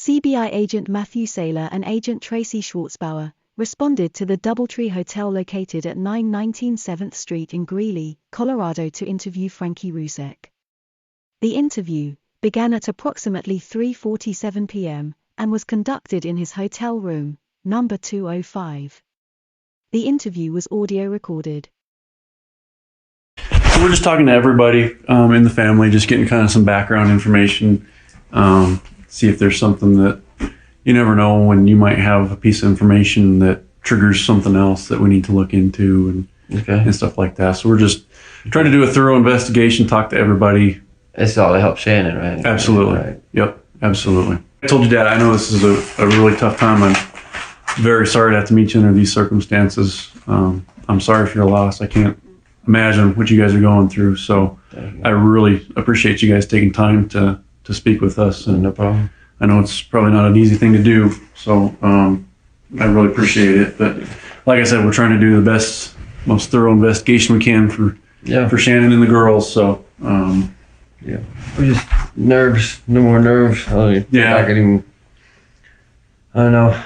CBI agent Matthew Saylor and agent Tracy Schwartzbauer responded to the Doubletree Hotel located at 919 7th Street in Greeley, Colorado to interview Frankie RZUCEK. The interview began at approximately 3:47 p.m. and was conducted in his hotel room, number 205. The interview was audio recorded. So we're just talking to everybody in the family, just getting kind of some background information, see if there's something that you never know when you might have a piece of information that triggers something else that we need to look into and stuff like that. So we're just trying to do a thorough investigation, talk to everybody. It's all to help Shannon, right? Absolutely. Right. Yep, absolutely. I told you, Dad, I know this is a really tough time. I'm very sorry to have to meet you under these circumstances. I'm sorry for your loss. I can't imagine what you guys are going through. So I really appreciate you guys taking time to speak with us. And no problem. I know it's probably not an easy thing to do, so I really appreciate it. But like I said, we're trying to do the best, most thorough investigation we can for Shannon and the girls. So yeah, we're just nerves, no more nerves. I don't know,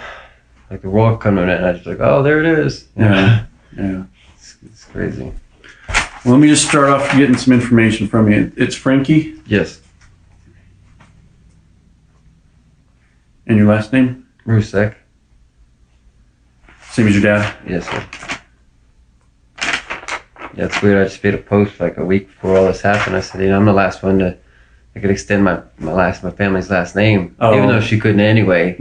like the world coming in, and I just like, oh, there it is. Yeah. It's crazy. Well, let me just start off getting some information from you. It's Frankie? Yes. And your last name? RZUCEK. Same as your dad? Yes, sir. Yeah, it's weird. I just made a post like a week before all this happened. I said, I'm the last one I could extend my family's last name, even though she couldn't anyway,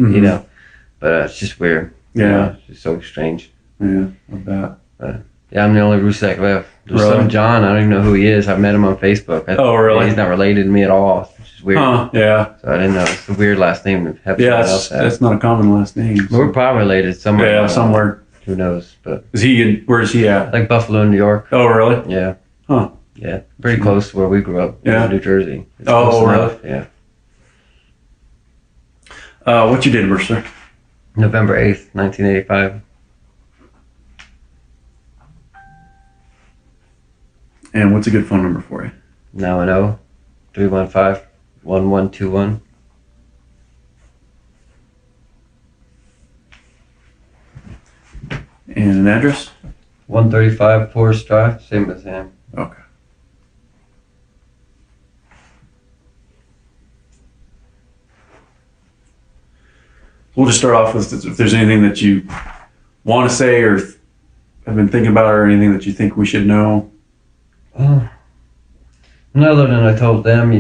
But it's just weird. Yeah. It's just so strange. Yeah, I bet. Yeah, I'm the only RZUCEK left. There's some John, I don't even know who he is. I met him on Facebook. Oh, really? He's not related to me at all. Which is weird. Huh, yeah. So I didn't know. It's a weird last name to have someone else have. That's not a common last name. So. We're probably related somewhere. Yeah, somewhere. Who knows? But where is he at? Like Buffalo, New York. Oh, really? Yeah. Huh. Yeah, pretty close to where we grew up. Yeah. In New Jersey. It's oh, really? Yeah. What's your date of birth, sir? November 8th, 1985. And what's a good phone number for you? 910-315-1121. And an address? 135 Forest Drive, same as him. Okay. We'll just start off with if there's anything that you want to say or have been thinking about or anything that you think we should know. Other than I told them,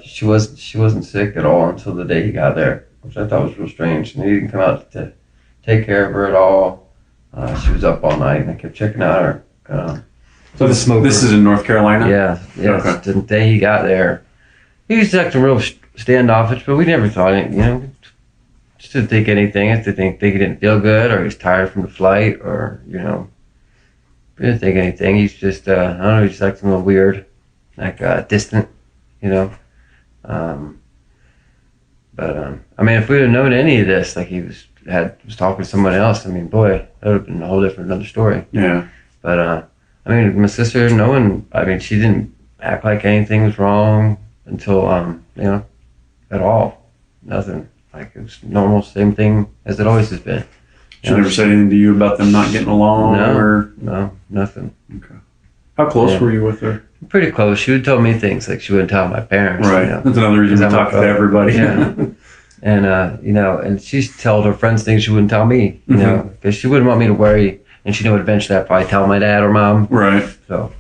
she wasn't sick at all until the day he got there, which I thought was real strange. And he didn't come out to take care of her at all. She was up all night, and I kept checking out her. So this is in North Carolina? Yeah. Okay. The day he got there, he was acting real standoffish, but we never thought it, just didn't think anything. I think he didn't feel good, or he was tired from the flight, or, we didn't think anything. He's just, I don't know, he's acting a little weird, like distant, But, if we'd have known any of this, like he was talking to someone else, boy, that would have been a whole different another story. Yeah. But, my sister, she didn't act like anything was wrong until, at all. Nothing. Like it was normal, same thing as it always has been. She never said anything to you about them not getting along? No, nothing. Okay. How close were you with her? Pretty close. She would tell me things like she wouldn't tell my parents. Right. That's another reason we talk to everybody. Yeah. And, and she's told her friends things she wouldn't tell me, because she wouldn't want me to worry. And she knew eventually I'd probably tell my dad or mom. Right. So,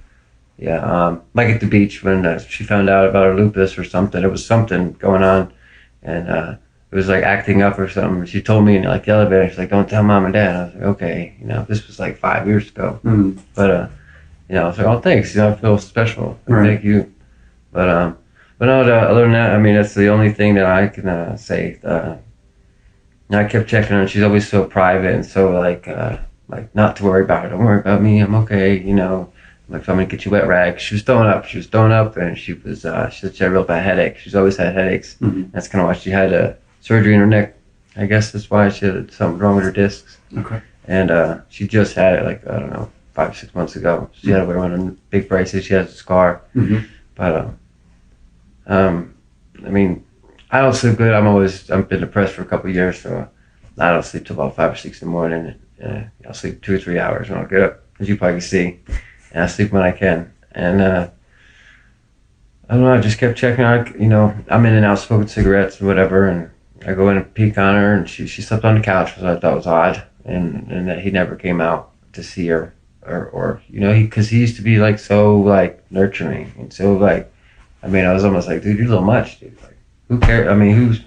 yeah. Like at the beach when she found out about her lupus or something, it was something going on. And it was like acting up or something. She told me in like the elevator, she's like, don't tell mom and dad. I was like, okay. This was like 5 years ago. Mm-hmm. But, I was like, oh, thanks. I feel special. Right. Thank you. But no, other than that, that's the only thing that I can say. I kept checking her, and she's always so private and so like not to worry about her. Don't worry about me. I'm okay. Like, so I'm gonna get you wet rags. She was throwing up, and she said she had a real bad headache. She's always had headaches. Mm-hmm. That's kind of why she had surgery in her neck. I guess that's why she had something wrong with her discs. Okay. And she just had it, like, I don't know, 5 or 6 months ago. She had to wear one of the big braces. She has a scar. Mm-hmm. But I don't sleep good. I've been depressed for a couple of years, so I don't sleep till about 5 or 6 in the morning. I'll sleep 2 or 3 hours and I'll get up, as you probably can see, and I sleep when I can. And I don't know. I just kept checking out. I'm in and out smoking cigarettes or whatever, and I go in and peek on her, and she slept on the couch, which I thought was odd, and that he never came out to see her, or because he used to be like so like nurturing and so like, I was almost like, dude, you're a little much, dude. Like, who cares?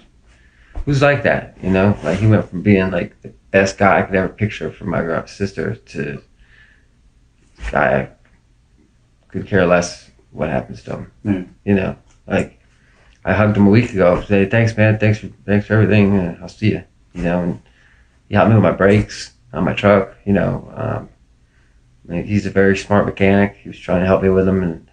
Who's like that? Like he went from being like the best guy I could ever picture for my sister to guy I could care less what happens to him. Like I hugged him a week ago. Say thanks, man. Thanks for everything. I'll see you. And he helped me with my brakes on my truck. He's a very smart mechanic. He was trying to help me with them,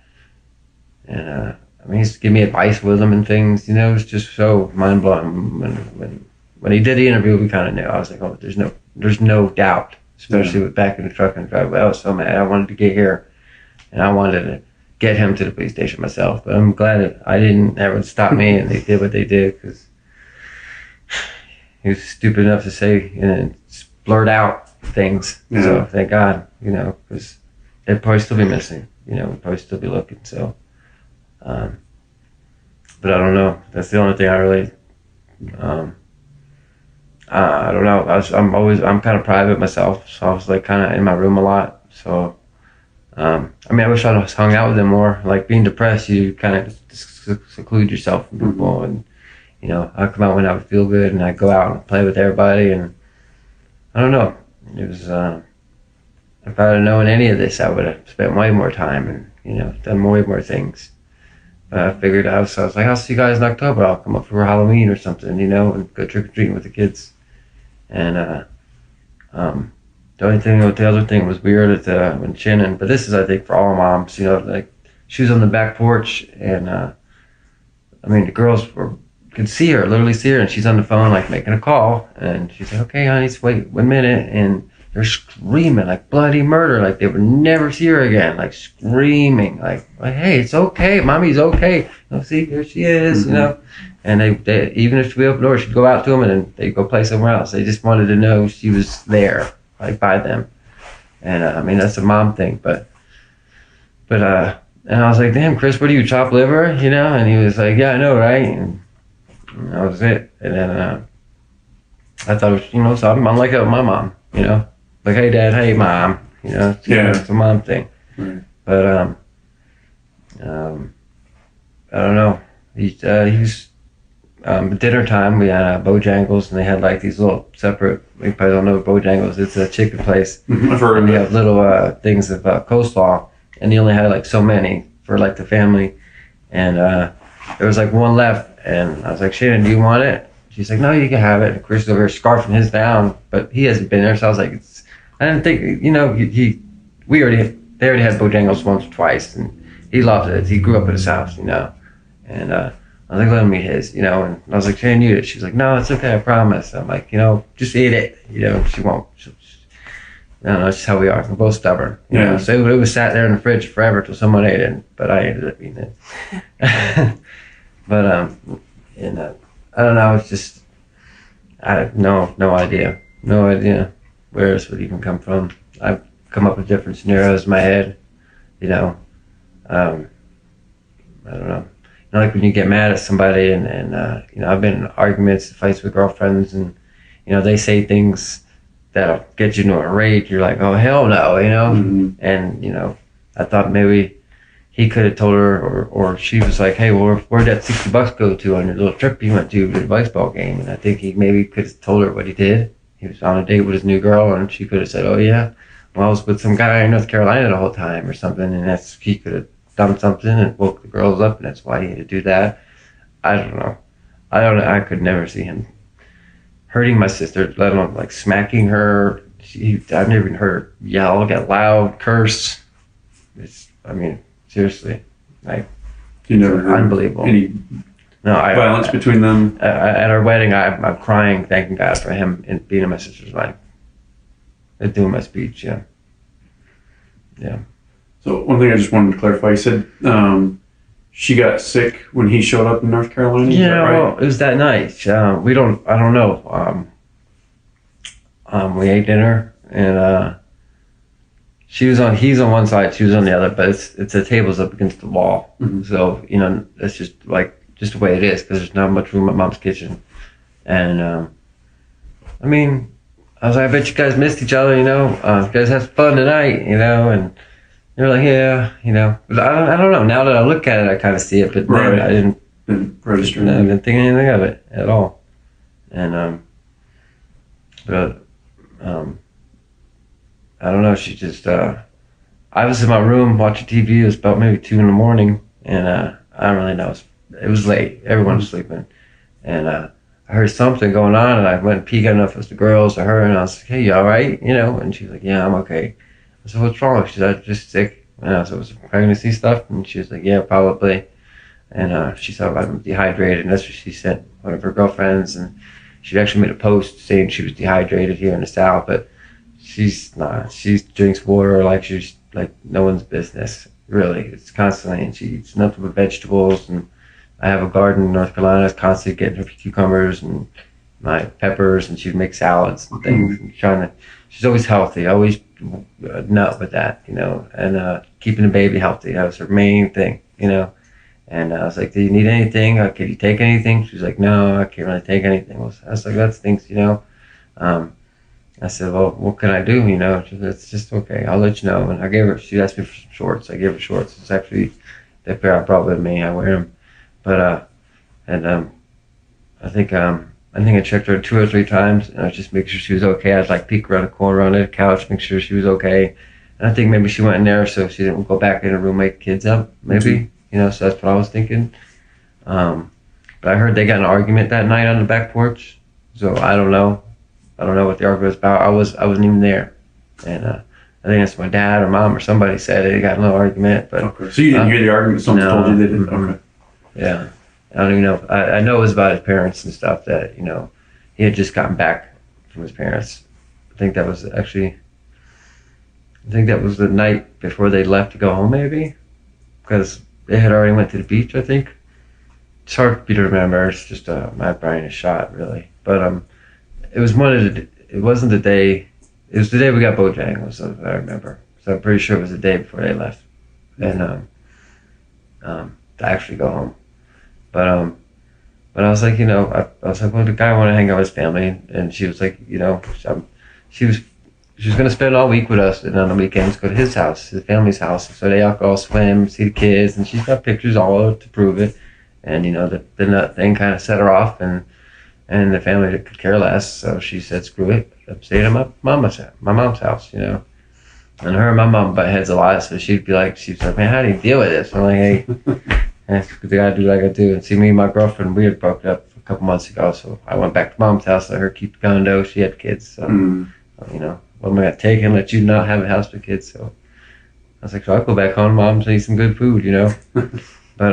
and he used to give me advice with them and things. It was just so mind blowing. When he did the interview, we kind of knew. I was like, oh, there's no doubt. Especially with back in the truck and the driveway. I was so mad. I wanted to get here, and I wanted to get him to the police station myself. But I'm glad that I didn't ever stop me, and they did what they did, because he was stupid enough to say and blurt out things. Yeah. So thank God, because they'd probably still be missing. We'd probably still be looking. So, but I don't know. That's the only thing I really. I don't know. I'm kind of private myself, so I was like kind of in my room a lot. So, I wish I was hung out with him more. Like being depressed, you kind of seclude yourself from people, and I come out when I would feel good, and I go out and play with everybody, and I don't know. It was if I had known any of this, I would have spent way more time and done way more things. But I figured I was like, I'll see you guys in October. I'll come up for Halloween or something, and go trick or treating with the kids. And the other thing was weird when Shannon, but this is I think for all moms, like she was on the back porch, and the girls could see her, literally see her, and she's on the phone like making a call, and she's like, okay, honey, just wait 1 minute, and they're screaming like bloody murder, like they would never see her again, like screaming, like hey, it's okay, mommy's okay. See, here she is, And they even if she opened the door, she'd go out to them, and then they'd go play somewhere else. They just wanted to know she was there, like by them. And that's a mom thing, but and I was like, damn, Chris, what do you, chop liver? And he was like, yeah, I know, right? And that was it. And then I thought it was, so I'm like my mom, like, hey, dad, hey, mom, it's a mom thing. Right. But I don't know. He was. Dinner time, we had Bojangles, and they had like these little separate. You probably don't know what Bojangles. It's a chicken place. I've heard of it. They have little things of coleslaw, and they only had like so many for like the family. And there was like one left, and I was like, Shannon, do you want it? She's like, no, you can have it. And Chris is over here scarfing his down, but he hasn't been there, so I was like, I didn't think, they already had Bojangles once or twice, and he loved it. He grew up at his house, and I was like, let him eat his, and I was like, Shannon, you eat it. She's like, no, it's okay, I promise. I'm like, just eat it, she won't. I don't know, it's just how we are. We're both stubborn, So it was sat there in the fridge forever till someone ate it, but I ended up eating it. But, I don't know, it's just, I have no idea where this would even come from. I've come up with different scenarios in my head, I don't know. Like when you get mad at somebody, and I've been in arguments, fights with girlfriends, and they say things that'll get you into a rage. You're like, oh hell no, Mm-hmm. And I thought maybe he could have told her, or she was like, hey, well, where'd that $60 go to on your little trip you went to the baseball game? And I think he maybe could have told her what he did. He was on a date with his new girl, and she could have said, oh yeah, well, I was with some guy in North Carolina the whole time or something, and he could have done something and woke the girls up, and that's why he had to do that. I don't know. I could never see him hurting my sister, let alone like smacking her. I've never even heard her yell, get loud, curse. Seriously, like, you never heard unbelievable. Any violence between them? At our wedding, I'm crying, thanking God for him and being in my sister's life. And doing my speech, yeah. So one thing I just wanted to clarify, you said she got sick when he showed up in North Carolina. Is Yeah, that right? well, it was that night. I don't know. We ate dinner, and he's on one side, she was on the other, but it's the table's up against the wall. Mhm. So, that's just just the way it is, because there's not much room at Mom's kitchen. And, I mean, I was like, I bet you guys missed each other, you guys have fun tonight, and they're like, yeah, But I don't know. Now that I look at it, I kind of see it, but Right. then I didn't Register. I didn't think anything of it at all. And, but, I don't know. She just, I was in my room watching TV. It was about maybe 2 a.m, and I don't really know. It was late. Everyone was sleeping, and I heard something going on, and I went and peeked. I don't know if it was the girls or her, and I was like, "Hey, you all right?" And she's like, "Yeah, I'm okay." I said, "What's wrong?" She said, "I'm just sick." And I said, "Was it pregnancy stuff?" And she was like, "Yeah, probably." And she said, "I'm dehydrated," and that's what she sent one of her girlfriends, and she actually made a post saying she was dehydrated here in the South, but she's not. She drinks water like she's like no one's business. Really, it's constantly, and she eats nothing but vegetables. And I have a garden in North Carolina. It's constantly getting her cucumbers and my peppers, and she'd make salads and things. And she's always healthy. Always nut with that, and keeping the baby healthy. That was her main thing, And I was like, "Do you need anything? Can you take anything?" She was like, "No, I can't really take anything." I was like, "That stinks, I said, "Well, what can I do?" She said, "It's just okay. I'll let you know." And she asked me for some shorts. I gave her shorts. It's actually the pair I brought with me. I wear them. But, I think I checked her 2 or 3 times, and I was just making sure she was okay. I'd peek around the corner on the couch, make sure she was okay. And I think maybe she went in there so she didn't go back in her room, wake the kids up, maybe. So that's what I was thinking. But I heard they got in an argument that night on the back porch. So I don't know. I don't know what the argument was about. I wasn't even there, and I think it's my dad or mom or somebody said they got in an argument. But Okay. So you didn't hear the argument? Someone told you they did. Mm-hmm. Okay. Yeah, I don't even know. I know it was about his parents and stuff. That he had just gotten back from his parents. I think that was the night before they left to go home, maybe, because they had already went to the beach. I think it's hard for me to remember. It's just my brain is shot, really. But it was it wasn't the day. It was the day we got Bojangles, I remember. So I'm pretty sure it was the day before they left, and to actually go home. But I was like, I was like, well, the guy want to hang out with his family, and she was like, she was gonna spend all week with us, and on the weekends go to his house, his family's house. So they all swim, see the kids, and she's got pictures all to prove it. And the nut thing kind of set her off, and the family could care less. So she said, "Screw it, I'm staying at my mom's house." And her and my mom butt heads a lot, so she's like, "Man, how do you deal with this?" I'm like, "Hey, I gotta do what I gotta do." And see, me and my girlfriend, we had broken up a couple months ago, so I went back to mom's house, let her keep the condo. She had kids, so what am I gonna take and let you not have a house with kids? So I was like, "So I'll go back home, mom's, and eat some good food," But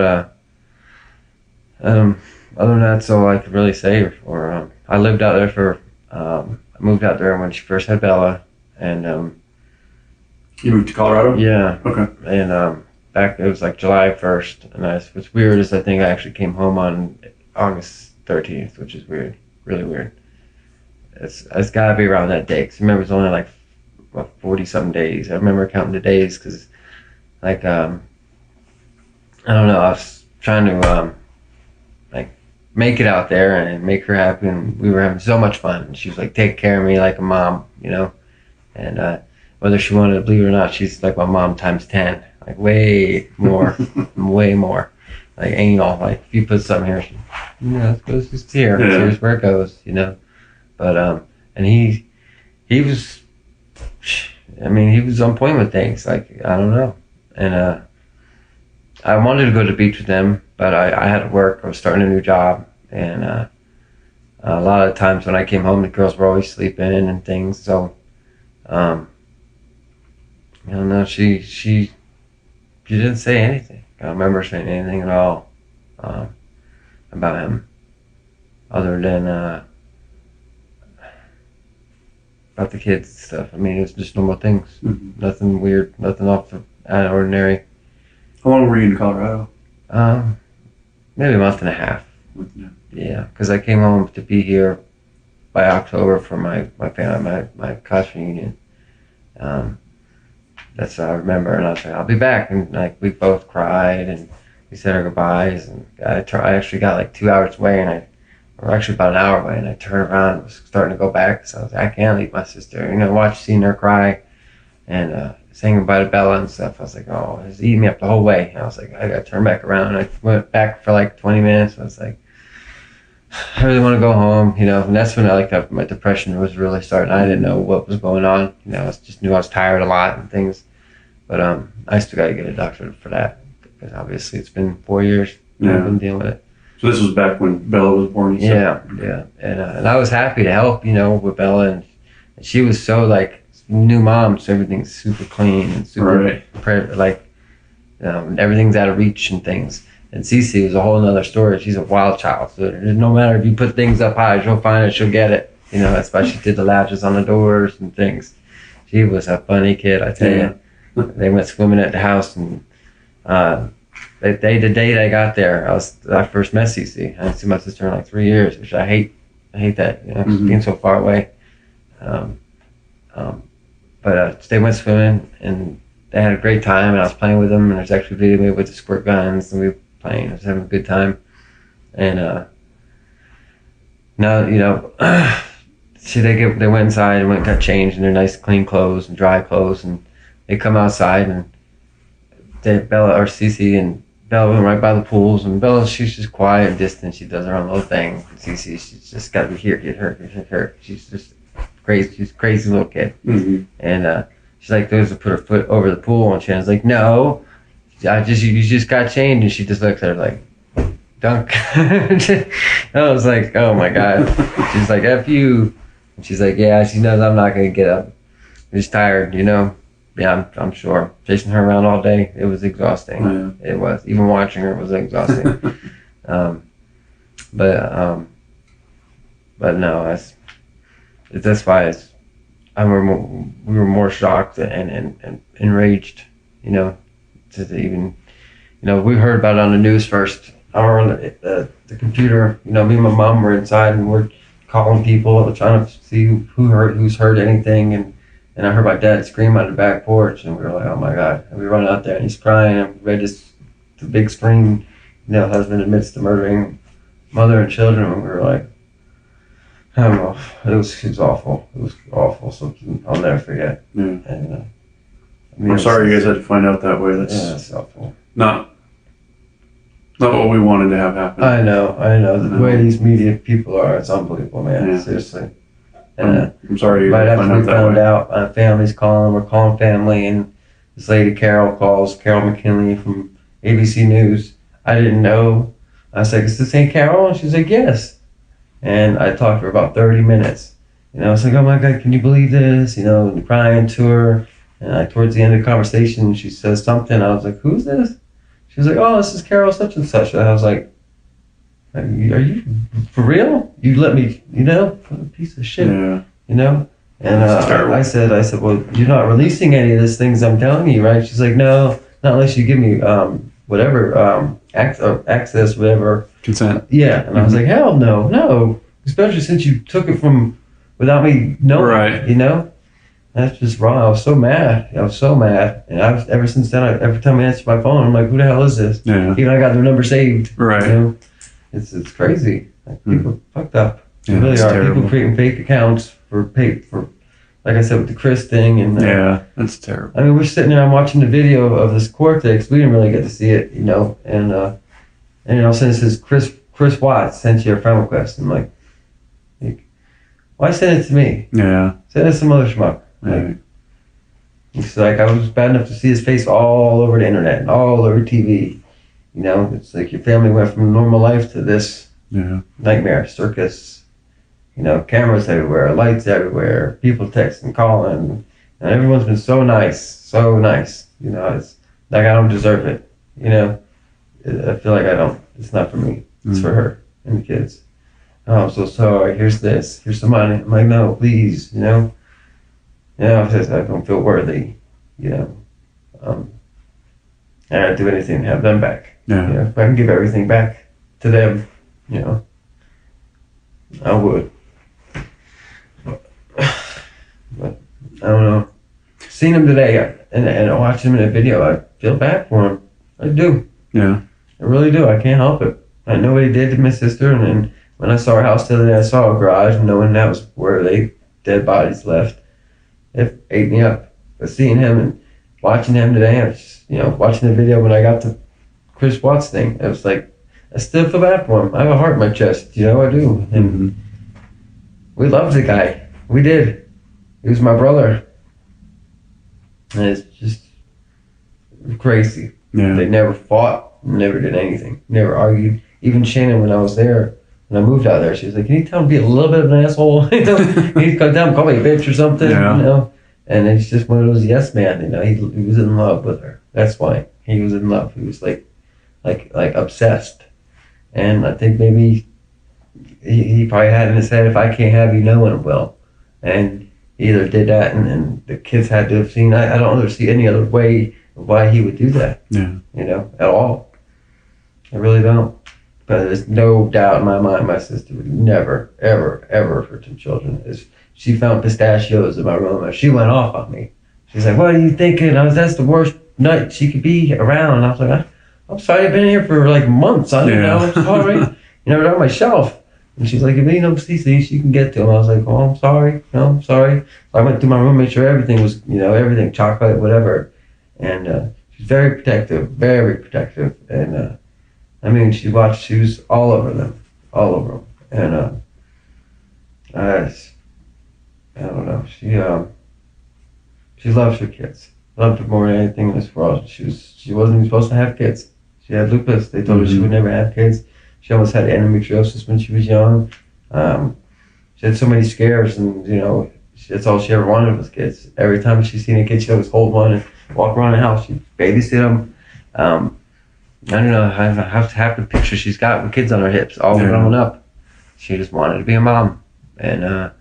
other than that, that's all I could really say. Or I lived out there I moved out there when she first had Bella, and you moved to Colorado? Yeah. Okay. And back, it was like July 1st, and what's weird is I think I actually came home on August 13th, which is weird, really weird. It's got to be around that day, because remember, it's only like 40-something days. I remember counting the days, because I don't know, I was trying to make it out there and make her happy, and we were having so much fun. And she was like taking care of me like a mom, and whether she wanted to believe it or not, she's like my mom times 10, like way more, way more, like anal. Like if you put something here, it goes just here. Yeah. Here's where it goes, But and he was, he was on point with things. Like I don't know, and I wanted to go to the beach with them, but I had to work. I was starting a new job, and a lot of times when I came home, the girls were always sleeping and things. So, I don't know. She didn't say anything. I don't remember saying anything at all about him, other than about the kids and stuff. It was just normal things. Mm-hmm. Nothing weird. Nothing off the out of ordinary. How long were you in Colorado? Maybe a month and a half. Yeah, because I came home to be here by October for my family, my class reunion. That's what I remember, and I was like, I'll be back, and like we both cried, and we said our goodbyes, and I actually got like 2 hours away, or actually about an hour away, and I turned around and was starting to go back, so I was like, I can't leave my sister, seeing her cry, and saying goodbye to Bella and stuff. I was like, oh, it was eating me up the whole way. And I was like, I gotta turn back around, and I went back for like 20 minutes, I was like, I really want to go home, and that's when my depression was really starting. I didn't know what was going on, I just knew I was tired a lot and things, but I still got to get a doctor for that, because obviously it's been 4 years I've been dealing with it. So this was back when Bella was born? Yeah, and I was happy to help, with Bella, and she was so like new mom, so everything's super clean and super everything's out of reach and things. And Cece was a whole nother story. She's a wild child. So no matter if you put things up high, she'll find it, she'll get it. That's why she did the latches on the doors and things. She was a funny kid, I tell you. They went swimming at the house, and the day I got there, I first met Cece. I didn't see my sister in like 3 years, which I hate that, being so far away. But they went swimming, and they had a great time, and I was playing with them, and there's actually a video made with the squirt guns, and we were playing. I was having a good time. And now, they went inside and got changed in their nice clean clothes and dry clothes, and they come outside, and Bella or Cece and Bella went right by the pools, and Bella, she's just quiet and distant. She does her own little thing. And Cece, she's just got to be here, get her. She's just crazy. She's a crazy little kid. Mm-hmm. And she's like, goes to put her foot over the pool, and Shannon's like, no, you just got changed, and she just looks at her like, dunk. I was like, oh my God. She's like, F you. And she's like, yeah, she knows I'm not going to get up. I'm just tired, Yeah, I'm sure. Chasing her around all day, it was exhausting. Yeah. It was. Even watching her was exhausting. But no, that's why we were more shocked and enraged, to even, we heard about it on the news first. I remember the computer, me and my mom were inside, and we're calling people, trying to see who's heard anything, and I heard my dad scream on the back porch, and we were like, oh my God. And we run out there, and he's crying, and we read the big screen, husband admits to murdering mother and children, and we were like, I don't know, it was awful. It was awful, something I'll never forget. Yeah. And, I'm sorry you guys had to find out that way. That's awful. Not what we wanted to have happen. I know. The way these media people are, it's unbelievable, man. Yeah. Seriously. And, I'm sorry you right had to after find we out found that way. out, my family's calling. We're calling family, and this lady Carol calls, Carol McKinley from ABC News. I didn't know. I was like, is this Aunt Carol? And she's like, yes. And I talked for about 30 minutes. I was like, oh my God, can you believe this? And crying to her. And towards the end of the conversation, she says something. I was like, who's this? She was like, oh, this is Carol such and such. And I was like, are you for real? You let me, what a piece of shit, And I said, well, you're not releasing any of these things I'm telling you, right? She's like, no, not unless you give me access, whatever. Consent. Yeah. And I was like, hell no. Especially since you took it from without me knowing, right. That's just wrong. I was so mad. And ever since then, every time I answer my phone, I'm like, who the hell is this? Yeah. Even I got their number saved. Right. It's crazy. People fucked up. They Yeah, really are. terrible. People creating fake accounts for like I said, with the Chris thing. And yeah, that's terrible. I mean, we're sitting there, I'm watching the video of this Cortex. We didn't really get to see it, And since it says Chris Watts sent you a friend request, I'm like, why send it to me? Yeah. Send it to some other schmuck. Right. It's like I was bad enough to see his face all over the internet and all over TV. It's like your family went from normal life to this nightmare circus. Cameras everywhere, lights everywhere, people texting, calling, and everyone's been so nice. It's like I don't deserve it. I feel like I don't. It's not for me. It's for her and the kids. Oh, I'm so sorry. Here's this. Here's some money. I'm like, no, please. I don't feel worthy. And I'd do anything to have them back. Yeah. You know, if I can give everything back to them, you know, I would. But I don't know. Seeing him today and watching him in a video, I feel bad for him. I do. Yeah. I really do. I can't help it. I know what he did to my sister, and then when I saw her house the other day, I saw a garage, knowing that was where they dead bodies left. It ate me up. But seeing him and watching him today, I was just, you know, watching the video when I got to Chris Watts thing, it was like, I still feel bad for him. I have a heart in my chest, you know, I do. And we loved the guy. We did. He was my brother. And it's just crazy. Yeah. They never fought, never did anything, never argued. Even Shannon, when I was there, when I moved out there, she was like, "Can you tell him to be a little bit of an asshole? You know, he'd come down, call me a bitch or something." Yeah. You know, and it's just one of those yes man. You know, he was in love with her. That's why he was in love. He was like obsessed. And I think maybe he probably had in his head, if I can't have you, no one will. And he either did that, and the kids had to have seen. I don't see any other way of why he would do that. Yeah. You know, at all. I really don't. But there's no doubt in my mind my sister would never, ever, ever hurt some children. She found pistachios in my room and she went off on me. She's like, "What are you thinking?" That's the worst night she could be around. And I was like, "I'm sorry, I've been here for like months. I don't know. I'm sorry." You know, they're on my shelf. And she's like, "If you know CC, she can get to them." I was like, "Oh, I'm sorry. No, I'm sorry." So I went through my room, made sure everything was, you know, everything, chocolate, whatever. And she's very protective, very protective. And I mean, she was all over them. And I don't know. She loves her kids. Loved her more than anything in this world. She wasn't even supposed to have kids. She had lupus. They told her she would never have kids. She almost had endometriosis when she was young. She had so many scares, and you know, that's all she ever wanted was kids. Every time she seen a kid, she'd always hold one and walk around the house. She'd babysit them. I don't know. I have to have the picture she's got with kids on her hips, all growing up. She just wanted to be a mom, and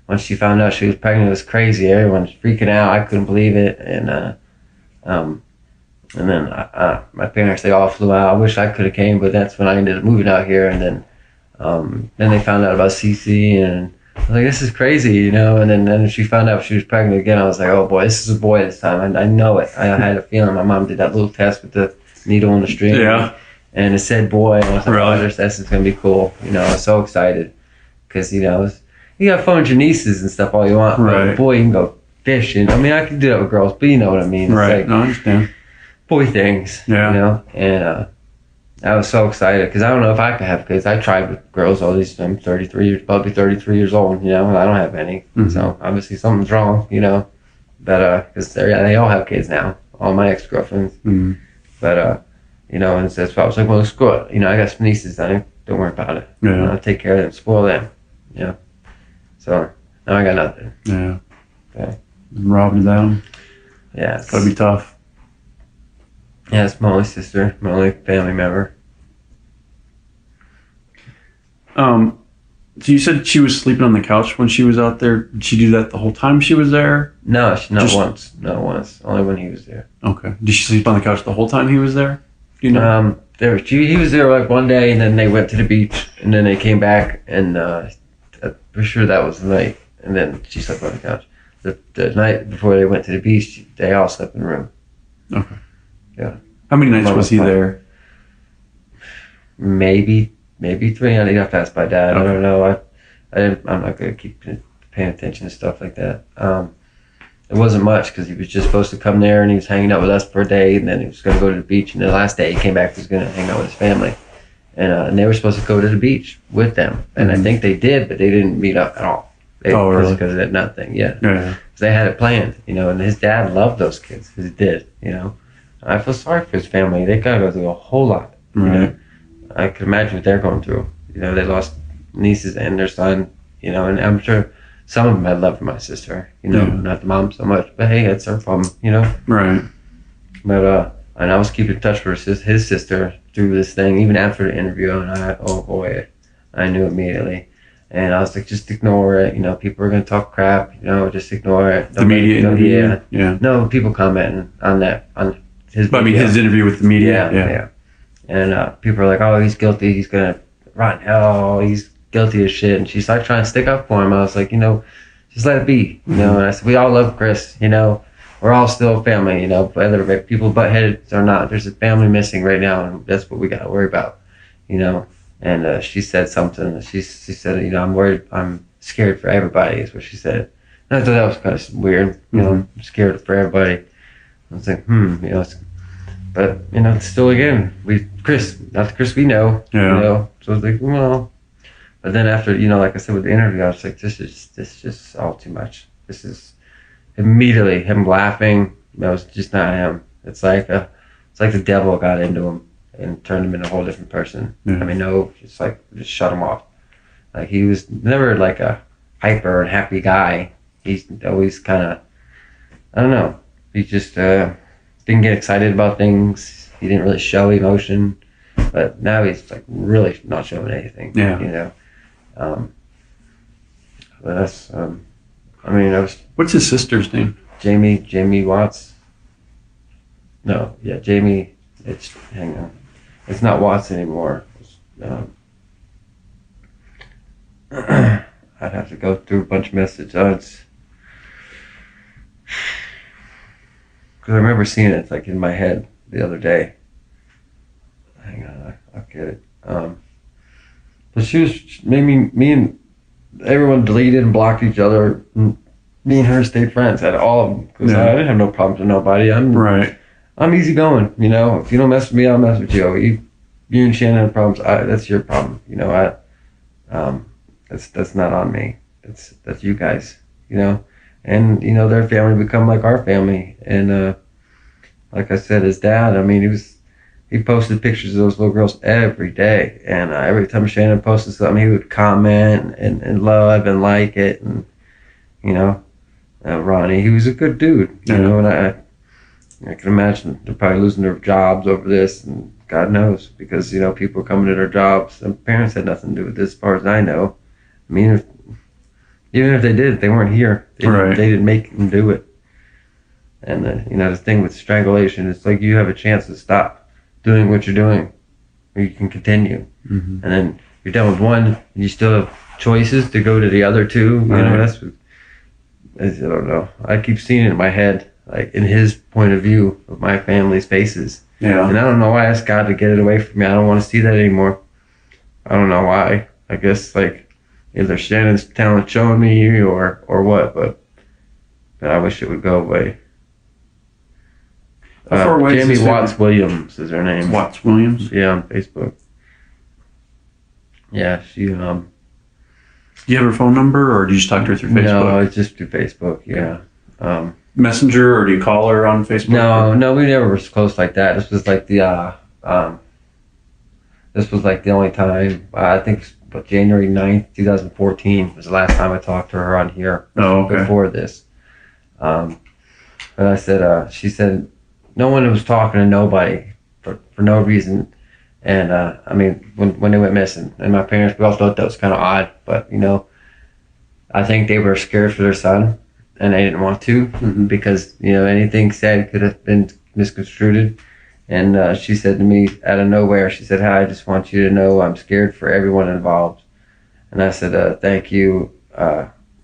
once she found out she was pregnant, it was crazy. Everyone's freaking out. I couldn't believe it, and then my parents, they all flew out. I wish I could have came, but that's when I ended up moving out here, and then they found out about CC, and I was like, "This is crazy," you know. And then she found out she was pregnant again. I was like, "Oh boy, this is a boy this time." I know it. I had a feeling. My mom did that little test with the needle on the string, and it said boy, and I was like, "Oh, this is gonna be cool," you know. I was so excited because you know you have fun with your nieces and stuff all you want, but boy, you can go fishing. I mean, I can do that with girls, but you know what I mean. It's like, no, I understand. Boy things, you know. And I was so excited because I don't know if I could have kids. I tried with girls all these. I'm 33 years old, you know, and I don't have any. So obviously something's wrong, you know. But because they all have kids now, all my ex-girlfriends. But, you know, and that's why I was like, well, screw it. You know, I got some nieces. Don't worry about it. Yeah. You know, I'll take care of them, spoil them. You know. So now I got nothing. Yeah. Okay. Robbed of them. Yeah. It's gotta be tough. Yeah, it's my only sister, my only family member. So you said she was sleeping on the couch when she was out there. Did she do that the whole time she was there? No, not once. Not once. Only when he was there. Okay. Did she sleep on the couch the whole time he was there? Do you know? He was there like one day, and then they went to the beach, and then they came back, and for sure that was the night, and then she slept on the couch. The night before they went to the beach, they all slept in the room. Okay. Yeah. How many nights was he there? Maybe 3. I'd have to ask my dad. Okay. I don't know. I'm not gonna keep paying attention to stuff like that. It wasn't much because he was just supposed to come there and he was hanging out with us for a day, and then he was gonna go to the beach. And the last day he came back, he was gonna hang out with his family, and they were supposed to go to the beach with them. And I think they did, but they didn't meet up at all. Really? Because of that nut thing. Yeah. Yeah. They had it planned, you know. And his dad loved those kids because he did, you know. I feel sorry for his family. They gotta go through a whole lot. You know? I could imagine what they're going through. You know, they lost nieces and their son. You know, and I'm sure some of them had love for my sister. You know, not the mom so much, but hey, it's her problem. You know. Right. But and I was keeping in touch with his sister through this thing, even after the interview. And oh boy, I knew immediately. And I was like, just ignore it. You know, people are gonna talk crap. You know, just ignore it. The media interview. Yeah. No, people commenting on that on his. But I mean, his interview with the media. Yeah. And people are like, oh, he's guilty. He's going to rot in hell. He's guilty as shit. And she's like trying to stick up for him. I was like, just let it be. And I said, we all love Chris. We're all still family, whether people butt heads or not. There's a family missing right now, and that's what we got to worry about, And she said something. She said, I'm worried. I'm scared for everybody, is what she said. And I thought that was kind of weird, I'm scared for everybody. I was like, but still again, Chris, not the Chris we know, So I was like, well, but then after, like I said with the interview, I was like, this is just all too much. This is immediately him laughing. That was just not him. It's like the devil got into him and turned him into a whole different person. Yeah. I mean, no, just shut him off. Like he was never like a hyper and happy guy. He's always kind of, I don't know. He just didn't get excited about things. He didn't really show emotion. But now he's like really not showing anything. Yeah. But that's, that was What's his sister's name? Jamie Watts. No, yeah, Jamie. Hang on. It's not Watts anymore. I'd have to go through a bunch of messages. Because I remember seeing it like in my head the other day. Hang on, I'll get it. But she was, me and everyone deleted and blocked each other. Me and her stayed friends at all of them. Because I didn't have no problems with nobody. I'm easy going, If you don't mess with me, I'll mess with you. You and Shannon have problems. That's your problem, That's not on me. That's you guys, And their family become like our family. And like I said, his dad. He posted pictures of those little girls every day, and every time Shannon posted something, he would comment and love and like it, and Ronnie, he was a good dude, and I can imagine they're probably losing their jobs over this, and God knows, because people are coming to their jobs. Their parents had nothing to do with this, as far as I know. Even if they did, they weren't here. They didn't make them do it. And the thing with strangulation, it's like you have a chance to stop doing what you're doing, or you can continue. And then you're done with one, and you still have choices to go to the other two. That's what, I don't know. I keep seeing it in my head, like in his point of view of my family's faces. Yeah. And I don't know why I asked God to get it away from me. I don't want to see that anymore. I don't know why. I guess like either Shannon's talent showing me or what, but I wish it would go away. Jamie Watts Williams is her name. Watts Williams? Yeah, on Facebook. Yeah, she. Do you have her phone number, or do you just talk to her through Facebook? No, it's just through Facebook. Yeah. Messenger, or do you call her on Facebook? No, we never were close like that. This was like the only time. I think January 9th, 2014 was the last time I talked to her on here. Oh, okay. Before this. But I said, she said, no one was talking to nobody for no reason. And when they went missing, and my parents, we all thought that was kind of odd, but I think they were scared for their son, and they didn't want to, because anything said could have been misconstrued. And she said to me out of nowhere, she said, "Hi, I just want you to know I'm scared for everyone involved." And I said, "Thank you,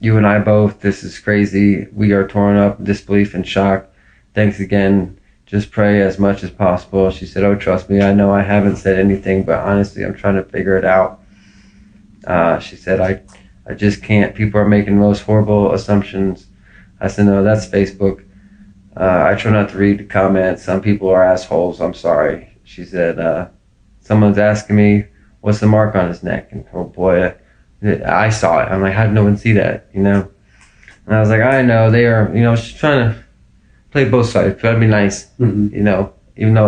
you and I both. This is crazy. We are torn up, disbelief and shock. Thanks again. Just pray as much as possible." She said, "Oh, trust me, I know I haven't said anything, but honestly, I'm trying to figure it out." She said, I just can't. People are making the most horrible assumptions. I said, "No, that's Facebook. I try not to read the comments. Some people are assholes. I'm sorry." She said, "Someone's asking me, what's the mark on his neck?" And oh boy, I saw it. I'm like, how did no one see that, And I was like, I know, they are, she's trying to play both sides, try to be nice, even though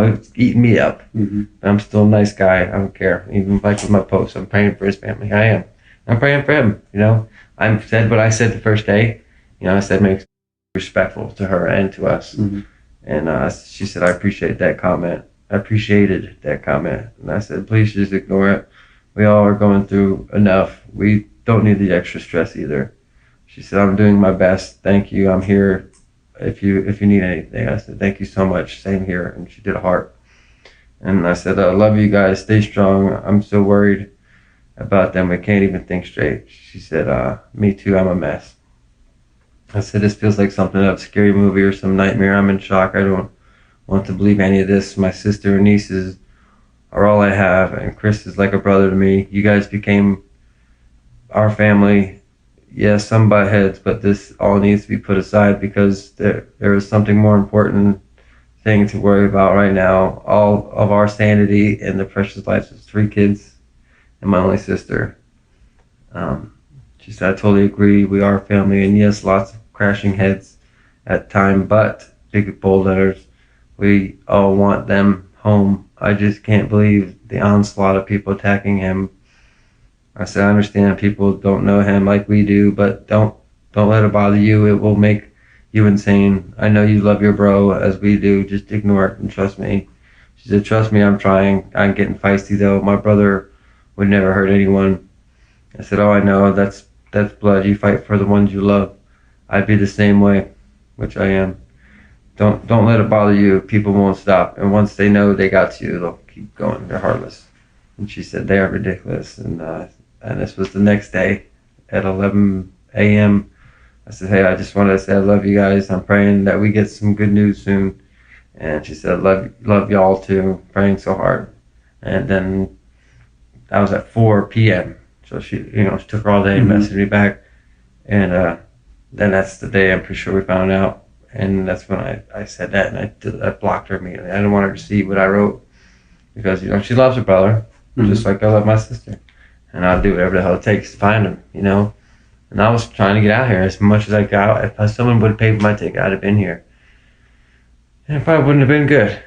it's eating me up. I'm still a nice guy. I don't care. Even like with my posts, I'm praying for his family. I am. I'm praying for him, I said what I said the first day. I said make respectful to her and to us. And she said, I appreciated that comment. And I said, please just ignore it. We all are going through enough. We don't need the extra stress either. She said, I'm doing my best. Thank you. I'm here if you need anything. I said, thank you so much. Same here. And she did a heart. And I said, I love you guys. Stay strong. I'm so worried about them. I can't even think straight. She said, me too. I'm a mess. I said, this feels like something out of a scary movie or some nightmare. I'm in shock. I don't want to believe any of this. My sister and nieces are all I have, and Chris is like a brother to me. You guys became our family. Yes, some butt heads, but this all needs to be put aside because there is something more important thing to worry about right now. All of our sanity and the precious lives of 3 kids and my only sister. She said, I totally agree. We are family, and yes, lots of crashing heads at time, but big bold letters. We all want them home. I just can't believe the onslaught of people attacking him. I said, I understand people don't know him like we do, but don't let it bother you. It will make you insane. I know you love your bro as we do. Just ignore it and trust me. She said, trust me, I'm trying. I'm getting feisty though. My brother would never hurt anyone. I said, oh, I know. That's blood. You fight for the ones you love. I'd be the same way, which I am. Don't let it bother you. People won't stop. And once they know they got you, they'll keep going. They're heartless. And she said, they are ridiculous. And this was the next day at 11 a.m. I said, hey, I just wanted to say I love you guys. I'm praying that we get some good news soon. And she said, love y'all too. Praying so hard. And then that was at 4 p.m. So she took her all day and messaged me back. And then that's the day I'm pretty sure we found out. And that's when I said that, and I blocked her immediately. I didn't want her to see what I wrote because, she loves her brother, just like I love my sister. And I'll do whatever the hell it takes to find him, And I was trying to get out here as much as I got. If someone would have paid for my ticket, I'd have been here. And it probably wouldn't have been good,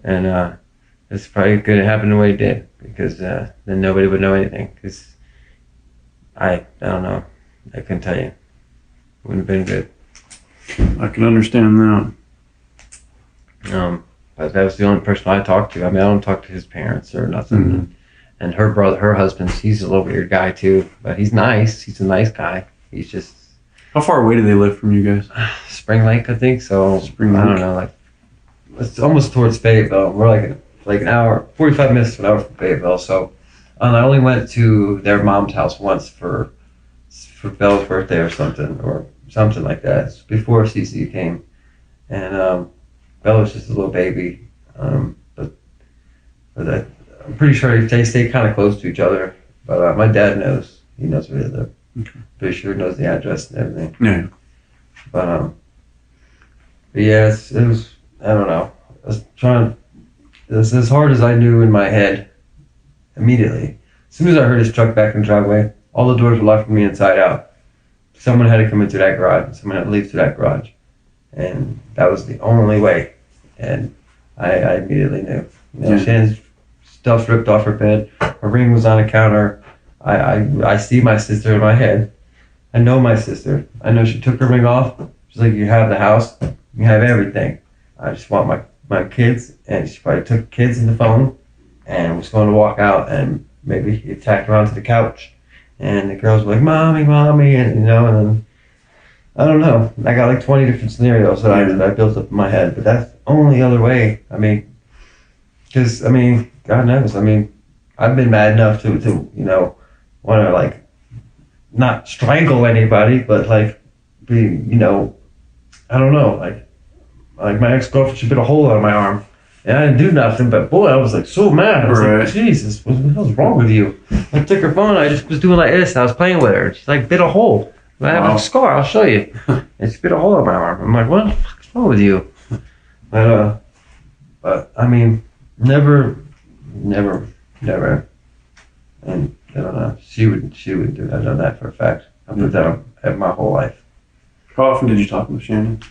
And it's probably good it happened the way it did because then nobody would know anything. Because I don't know. I couldn't tell you. It wouldn't have been good. I can understand that. But that was the only person I talked to. I don't talk to his parents or nothing. And her husband, he's a little weird guy too, but he's nice. He's a nice guy. He's just. How far away do they live from you guys? Spring Lake, I think. So Spring Lake. I don't know, it's almost towards Fayetteville. We're like an hour, 45 minutes to an hour from Fayetteville. So I only went to their mom's house once for Belle's birthday or something like that. It's before CC came, and Bella was just a little baby. But I'm pretty sure they stay kind of close to each other. But my dad knows. He knows where they live. Okay. Pretty sure he knows the address and everything. Yeah. But yeah, it was. I don't know. I was trying. It was as hard as I knew in my head. Immediately, as soon as I heard his truck back in the driveway, all the doors were locked from the inside out. Someone had to come into that garage. Someone had to leave through that garage, and that was the only way. And I immediately knew. She had stuff ripped off her bed. Her ring was on a counter. I see my sister in my head. I know my sister. I know she took her ring off. She's like, you have the house. You have everything. I just want my kids. And she probably took the kids and the phone and was going to walk out and maybe he tacked her onto the couch. And the girls were like, mommy, and then, I don't know. I got like 20 different scenarios that I built up in my head, but that's the only other way. Because, God knows, I've been mad enough to want to not strangle anybody, but be, I don't know, like my ex-girlfriend, she bit a hole out of my arm. And I didn't do nothing, but boy, I was so mad. I was like, Jesus, what the hell's wrong with you? I took her phone, I just was doing like this, I was playing with her. She bit a hole. I have a scar, I'll show you. And she bit a hole in my arm. I'm like, what the fuck's wrong with you? But never. And I don't know, she would do that. I know that for a fact. I put that on my whole life. How often did you talk with Shannon?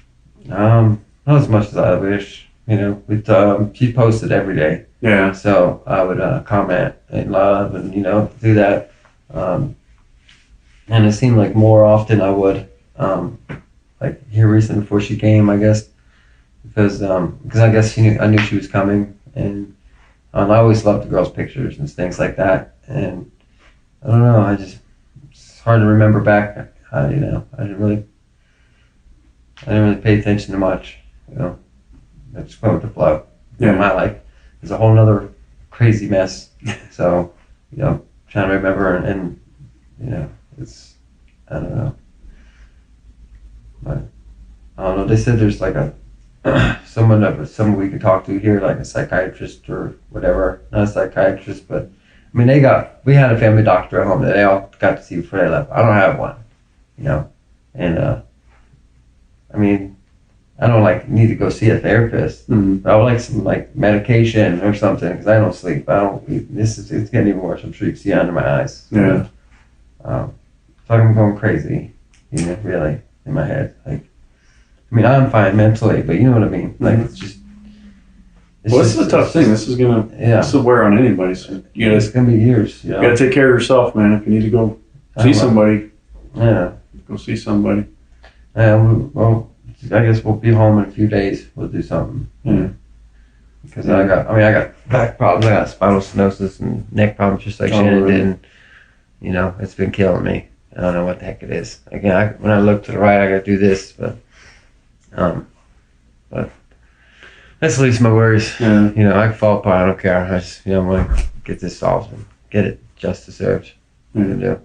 Not as much as I wish. She posted every day. Yeah. So I would comment and love and, do that. And it seemed like more often I would, here recently before she came, I guess, because I guess I knew she was coming. And I always loved the girls' pictures and things like that. And I don't know, it's hard to remember back. I didn't really pay attention to much, I just went with the flow. Yeah. My life. is a whole nother crazy mess. So, trying to remember and it's, I don't know. But I don't know. They said there's like someone we could talk to here, like a psychiatrist or whatever. Not a psychiatrist, but I mean, we had a family doctor at home that they all got to see before they left. I don't have one, and I mean, I don't like need to go see a therapist. Mm-hmm. I would like some like medication or something because I don't sleep. I don't. It's getting even worse. I'm sure you can see under my eyes. Yeah. So I'm going crazy, really in my head. Like, I mean, I'm fine mentally, but you know what I mean. Like, it's just. This is a tough thing. This will wear on anybody. So it's gonna be years. You gotta take care of yourself, man. If you need to go see somebody, go see somebody. Well, I guess we'll be home in a few days. We'll do something. Yeah. Because I got back problems. I got spinal stenosis and neck problems, just like Shannon did. And, it's been killing me. I don't know what the heck it is. Again, when I look to the right, I got to do this, but that's at least my worries. Yeah. I can fall apart. I don't care. I just, I want to get this solved and get it just deserved. Yeah.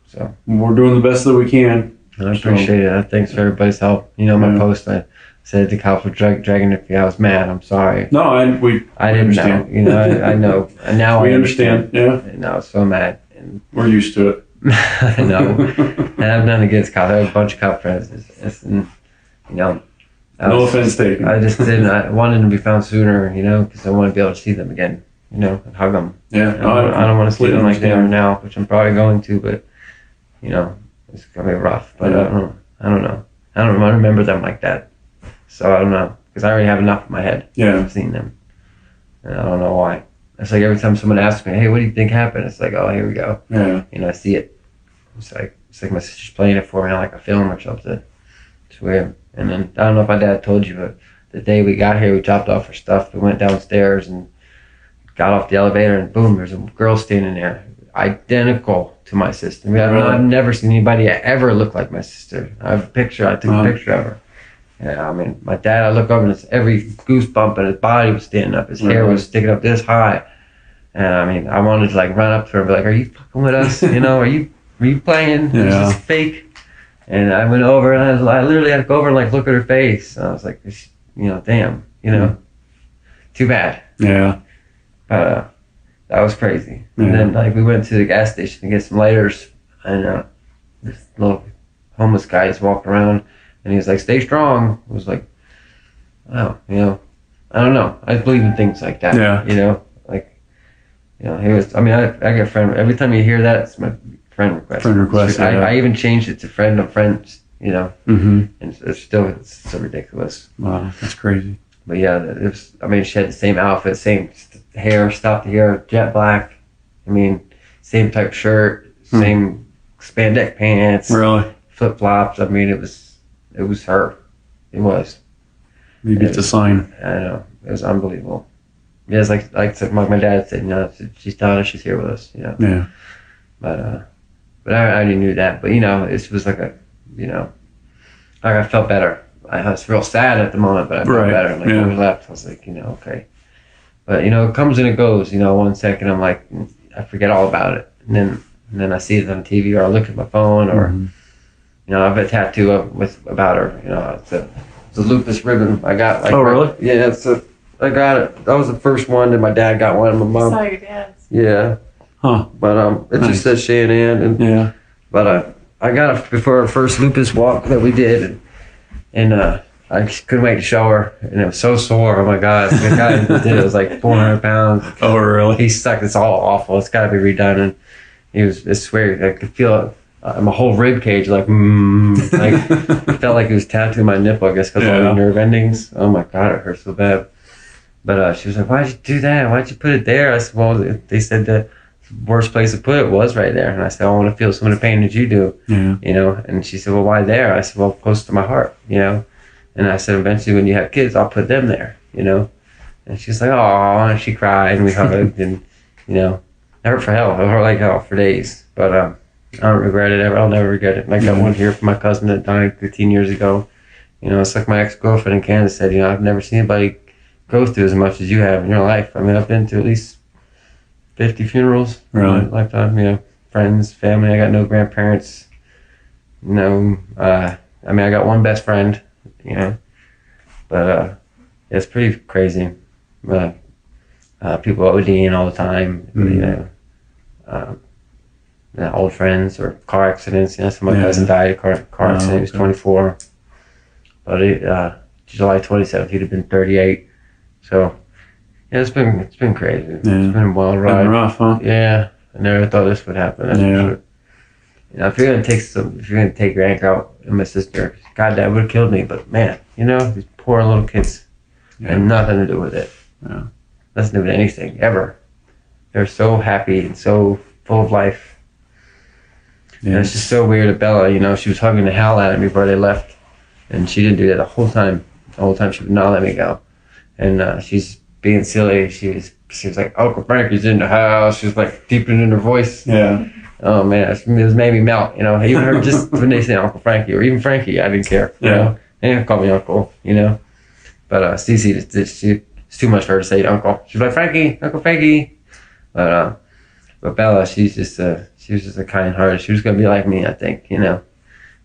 So we're doing the best that we can. I appreciate it. Thanks for everybody's help. My post, I said the cops were dragging it. I was mad. I'm sorry. No, I didn't understand. know. I know. And now we understand. Yeah. And I was so mad. And we're used to it. I know. And I've nothing against cops. I have a bunch of cop friends. No offense taken. I just didn't. I wanted them to be found sooner, because I want to be able to see them again, and hug them. Yeah. I don't want to see them like they are now, which I'm probably going to, but, it's going to be rough. But I don't know. I don't remember them like that. So I don't know, because I already have enough in my head. Yeah. I've seen them. And I don't know why. It's like every time someone asks me, hey, what do you think happened? It's like, oh, here we go. Yeah. I see it. It's like my sister's playing it for me like a film or something. It's weird. And then, I don't know if my dad told you, but the day we got here, we dropped off our stuff. We went downstairs and got off the elevator, and boom, there's a girl standing there, identical to my sister. I've never seen anybody ever look like my sister. I have a picture. I took a picture of her. Yeah, I mean, my dad, I look over and it's every goosebump and his body was standing up. His hair was sticking up this high. And I mean, I wanted to like run up to her and be like, are you fucking with us? Are you playing? Yeah. Is this fake? And I went over and I literally had to go over and like look at her face. And I was like, damn, too bad. Yeah. That was crazy. Yeah. And then like we went to the gas station to get some lighters, and this little homeless guy just walked around and he was like, stay strong. I was like, wow, I don't know. I believe in things like that. Yeah. He was, I get friend, every time you hear that, it's my friend request. Friend request, I even changed it to friend of friends, Mm-hmm. and it's so ridiculous. Wow, that's crazy. But yeah, she had the same outfit, same hair, stopped the hair, jet black. Same type shirt, same spandex pants. Really? Flip flops. It was her. It was. You get the sign. I know. It was unbelievable. Yeah, it's like my dad said, she's telling us she's here with us, Yeah. But I already knew that. But, it was like I felt better. I was real sad at the moment, but I felt better. Like when we left, I was like, okay. But, it comes and it goes, 1 second I'm like, I forget all about it. And then I see it on TV, or I look at my phone, or, I have a tattoo about her, it's a lupus ribbon I got. Like, oh, really? Yeah, I got it. That was the first one, and my dad got one, and my mom. I saw your dad's. Yeah. Huh. But it just says Shannon, and yeah. But I got it before our first lupus walk that we did, and I couldn't wait to show her, and it was so sore. Oh my God, the guy who did it was like 400 pounds. Oh, really? He's stuck. It's all awful. It's got to be redone. And I swear, I could feel my whole rib cage like it felt like it was tattooing my nipple. I guess because all the nerve endings. Oh my God, it hurt so bad. But she was like, "Why'd you do that? Why'd you put it there?" I said, "Well, they said the worst place to put it was right there." And I said, "I want to feel some of the pain that you do." Yeah. And she said, "Well, why there?" I said, "Well, close to my heart." And I said, "Eventually, when you have kids, I'll put them there." And she's like, "Oh," and she cried, and we hugged, and it hurt for hell. It hurt like hell for days. But I don't regret it ever. I'll never regret it. And I got one here from my cousin that died 15 years ago. It's like my ex-girlfriend in Canada said, I've never seen anybody go through as much as you have in your life. I mean, I've been to at least 50 funerals in my lifetime. You know, friends, family. I got no grandparents. No, I mean, I got one best friend. You know, but it's pretty crazy. People ODing all the time. You know, old friends or car accidents. You know, my cousin died of a car accident. He was 24. But July 27th, he'd have been 38. So, yeah, it's been crazy. Yeah. It's been a wild ride. Been rough, huh? Yeah, I never thought this would happen. That's for sure. You know, if you're gonna take your anchor out on my sister, God, that would have killed me. But man, you know, these poor little kids had nothing to do with it. Yeah. Nothing to do with anything ever. They're so happy and so full of life. Yeah. And it's just so weird that Bella, you know, she was hugging the hell out of me before they left, and she didn't do that the whole time. The whole time she would not let me go, and she's being silly. She was like, Uncle Frankie's in the house. She was like deepening in her voice. Yeah. Oh man, it was made me melt. You know, even her just when they say Uncle Frankie or even Frankie, I didn't care. You know, they didn't call me Uncle. You know, but Cece, it's too much for her to say Uncle. She's like Frankie, Uncle Frankie. But Bella, she was just a kind heart. She was gonna be like me, I think. You know.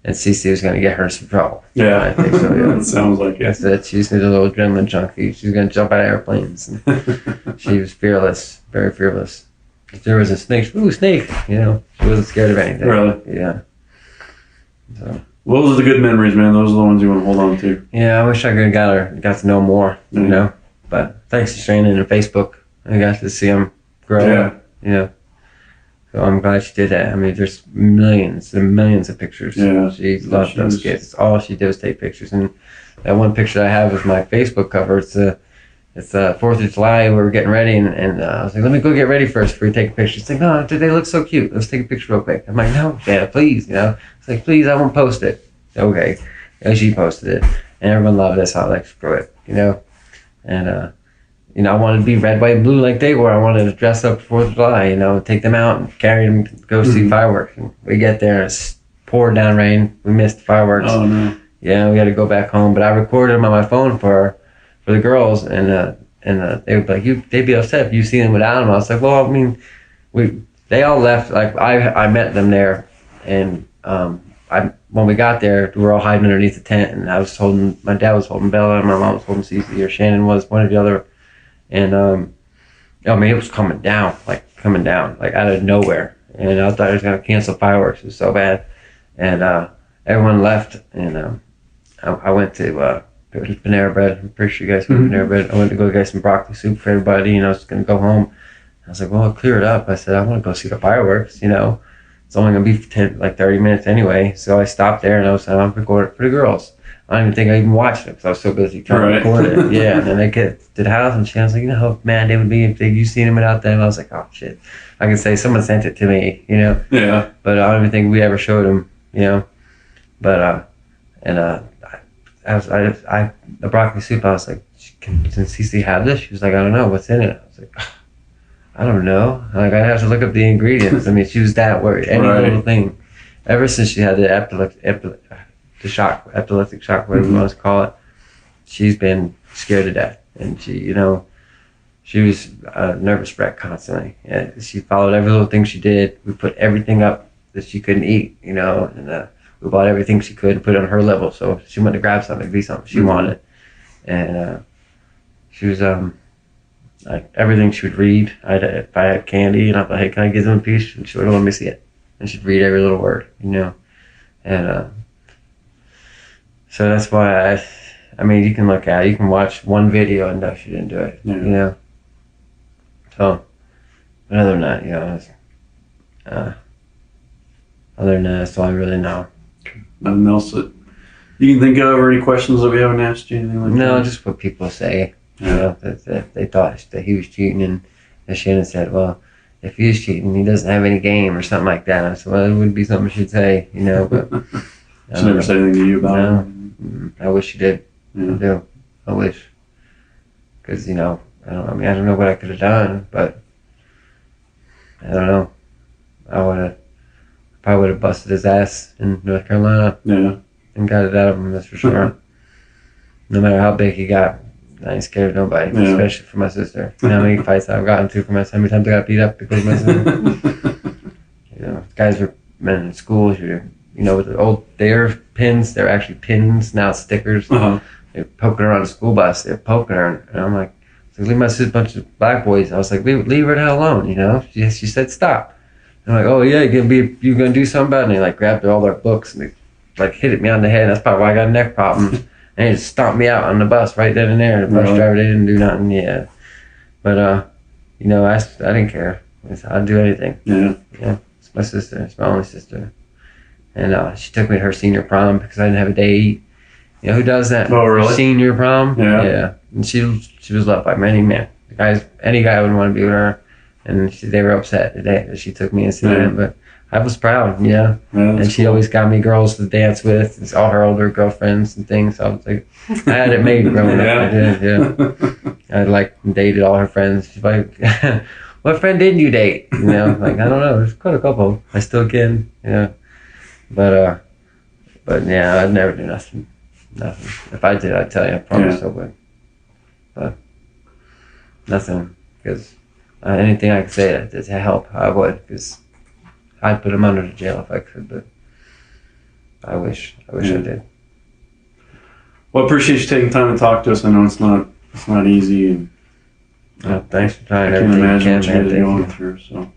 And Cece was going to get her in some trouble. Yeah, I think so. Yeah, it sounds like it. That's it. She's a little adrenaline junkie. She's going to jump out of airplanes. And she was fearless, very fearless. If there was a snake, ooh, snake! You know, she wasn't scared of anything. Really? Yeah. So. Those are the good memories, man. Those are the ones you want to hold on to. Yeah, I wish I could have got to know more. You know, but thanks to Shannon and Facebook, I got to see them grow. Yeah. You know. So I'm glad she did that. I mean, there's millions and millions of pictures. Yeah. She loved those kids. All she did was take pictures. And that one picture I have is my Facebook cover. It's 4th of July. We were getting ready, and I was like, let me go get ready first before you take a picture. She's like, no, they look so cute. Let's take a picture real quick. I'm like, no, Dad, please. You know, it's like, please, I won't post it. Okay. And she posted it. And everyone loved it, so I was like, screw it. You know? And, you know, I wanted to be red, white, and blue like they were. I wanted to dress up for 4th of July, you know, take them out and carry them to go see fireworks. And we get there and it's poured down rain. We missed the fireworks. Oh, no. Yeah, we had to go back home. But I recorded them on my phone for the girls, and they would be like, they'd be upset if you see them without them. I was like, well, I mean, they all left. Like, I met them there, and when we got there, we were all hiding underneath the tent, and my dad was holding Bella, and my mom was holding Cece, or Shannon was, one or the other. And, I mean, it was coming down, like out of nowhere. And I thought I was going to cancel fireworks. It was so bad. And everyone left. And I went to Panera Bread. I'm pretty sure you guys go to Panera Bread. I went to go get some broccoli soup for everybody. You know, I was going to go home. I was like, well, I'll clear it up. I said, I want to go see the fireworks, you know. It's only going to be 30 minutes anyway. So I stopped there, and I was recording it for the girls. I don't even think I even watched it because I was so busy trying to record it. Yeah, and then they get to the house, and she was like, you know how mad they would be if you seen him without them. I was like, oh shit. I can say someone sent it to me, you know. Yeah. But I don't even think we ever showed him, you know. But the broccoli soup, I was like, can Cece have this? She was like, I don't know, what's in it? I was like, I don't know. Like, I'd have to look up the ingredients. I mean, she was that worried. Any little thing. Ever since she had the epileptic shock, whatever you want to call it, she's been scared to death. And she, you know, she was a nervous wreck constantly. And she followed every little thing she did. We put everything up that she couldn't eat, you know, and we bought everything she could and put it on her level. So if she went to grab something, be something she wanted. And she was, like, everything she would read. If I had candy and I'd be like, hey, can I give them a piece? And she wouldn't let me see it. And she'd read every little word, you know. And so that's why I mean, you can look at it, you can watch one video and know she didn't do it, you know. So, but other than that, you know, other than that, that's all I really know. Nothing else that you can think of, or any questions that we haven't asked you, anything like that? No, just what people say. You know, that they thought that he was cheating, and Shannon said, well, if he is cheating, he doesn't have any game or something like that. I said, well, it would be something she'd say, you know, but she never said anything to you about it? I wish she did. Yeah. I do. I wish. Because, you know, I don't know what I could have done, but I don't know. I probably would have busted his ass in North Carolina. Yeah. And got it out of him, that's for sure. No matter how big he got, I ain't scared of nobody, Yeah. especially for my sister. You know how many fights I've gotten to for my sister? How many times I got beat up because of my sister? You know, guys are men in schools. You know, with the old their pins, they're actually pins now, stickers. Uh-huh. They're poking her on the school bus. They're poking her, and I'm like, leave my sister, a bunch of black boys. I was like, leave her the hell alone. You know, she said stop. And I'm like, oh yeah, you gonna do something about it? And they like grabbed all their books and they like hit me on the head. That's probably why I got a neck problem. And he just stomped me out on the bus right then and there. The bus driver, they didn't do nothing. Yeah, but you know, I didn't care. I'd do anything. Yeah. Yeah, it's my sister. It's my only sister. And she took me to her senior prom because I didn't have a date. You know who does that? Oh, really? Senior prom. Yeah. Yeah. And she was loved by many men. Any guy would want to be with her. And they were upset the day that she took me instead. Yeah. But I was proud, you know. Yeah, and she always got me girls to dance with. It's all her older girlfriends and things. So I was like, I had it made growing up. I did, yeah. I like dated all her friends. She's like, what friend did you date? You know, like, I don't know. There's quite a couple. I still can, you know. But yeah, I'd never do nothing. Nothing. If I did, I'd tell you. I promise I would. But nothing, because anything I could say to help, I would, because I'd put him under the jail if I could. But I wish I did. Well, I appreciate you taking time to talk to us. I know it's not easy, and thanks for trying. I can imagine what you guys are going through. So.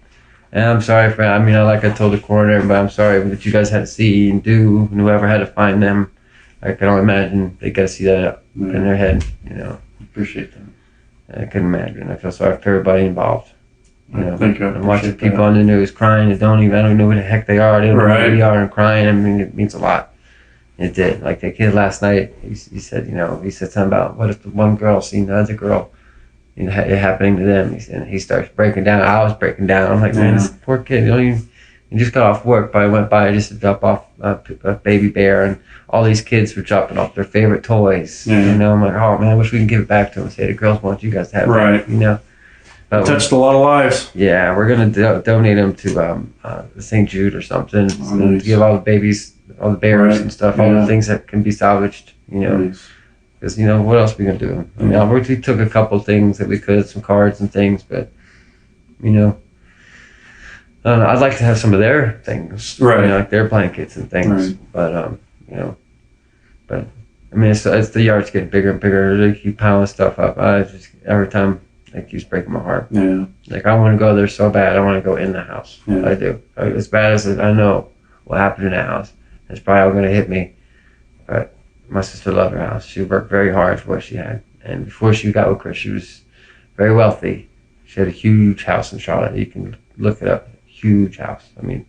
And I'm sorry for. I mean, like I told the coroner, but I'm sorry that you guys had to see and do, and whoever had to find them. I can only imagine they got to see that up in their head, you know. Appreciate that. I couldn't imagine. I feel sorry for everybody involved. You know, Thank you. I'm watching people on the news crying. I don't even know who the heck they are. They don't know who they are and crying. I mean, it means a lot. It did. Like the kid last night, he said, you know, he said something about what if the one girl seen the other girl, you know, it happening to them. And he starts breaking down. I was breaking down. I'm like, man, this poor kid. He just got off work, but I went by just to drop off a baby bear, and all these kids were dropping off their favorite toys. You know, I'm like, oh man, I wish we can give it back to them and say the girls want you guys to have it. You know, but touched a lot of lives. Yeah, we're gonna donate them to St. Jude or something. To give all the babies, all the bears and stuff, all the things that can be salvaged. You know, because you know what else we gonna do? I mean, we took a couple things that we could, some cards and things, but you know. I'd like to have some of their things, you know, like their blankets and things. But you know, but I mean, it's the yard's getting bigger and bigger. They keep piling stuff up. I just every time it keeps breaking my heart. Yeah. Like I want to go there so bad. I want to go in the house. I do. As bad as I know what happened in that house, it's probably all gonna hit me. But my sister loved her house. She worked very hard for what she had, and before she got with Chris, she was very wealthy. She had a huge house in Charlotte. You can look it up. Huge house. I mean,